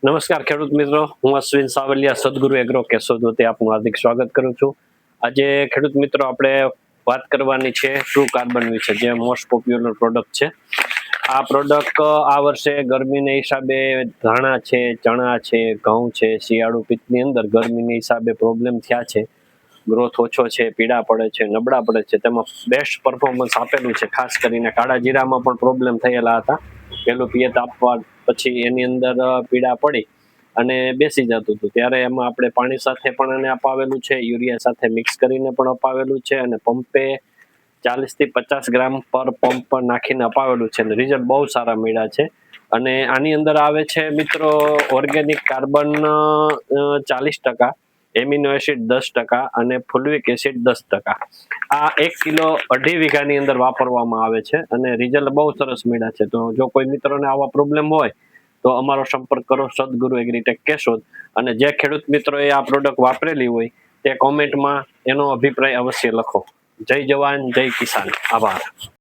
નમસ્કાર ખેડૂત મિત્રો, હું અશ્વિન સાવલિયા સદગુરુ એગ્રો કેશોદ વતી આપનું હાર્દિક સ્વાગત કરું છું. આજે ખેડૂત મિત્રો આપણે વાત કરવાની છે ટ્રુ કાર્બન વિશે, જે મોસ્ટ પોપ્યુલર પ્રોડક્ટ છે. આ પ્રોડક્ટ આ વર્ષે ગરમીના હિસાબે ધાણા છે, ચણા છે, ઘઉં છે, શિયાળુ પિત્તની અંદર ગરમીના હિસાબે પ્રોબ્લેમ થયા છે, ગ્રોથ ઓછો છે, પીળા પડે છે, નબળા પડે છે, તેમાં બેસ્ટ પરફોર્મન્સ આપેલું છે. ખાસ કરીને કાળા જીરામાં પણ પ્રોબ્લેમ થયેલા હતા. પેલું પિયત આપવા પછી એની અંદર પીડા પડી અને બેસી જતું હતું, ત્યારે એમાં આપણે પાણી સાથે પણ એને અપાવેલું છે, યુરિયા સાથે મિક્સ કરીને પણ અપાવેલું છે, અને પંપે 40 થી 50 ગ્રામ પર પંપ પર નાખીને અપાવેલું છે. અને રિઝલ્ટ બહુ સારા મળ્યા છે. અને આની અંદર આવે છે મિત્રો ઓર્ગેનિક કાર્બન 40%, એમિનો એસિડ 10% અને ફુલવિક એસિડ 10%. આ 1 કિલો 2.5 વીઘાની અંદર વાપરવામાં આવે છે અને રિઝલ્ટ બહુ સરસ મળ્યા છે. તો જો કોઈ મિત્રોને આવા પ્રોબ્લેમ હોય તો અમારો સંપર્ક કરો સદગુરુ એગ્રીટેક કેશોદ. અને જે ખેડૂત મિત્રોએ આ પ્રોડક્ટ વાપરેલી હોય તે કોમેન્ટમાં એનો અભિપ્રાય અવશ્ય લખો. જય જવાન, જય કિસાન. આભાર.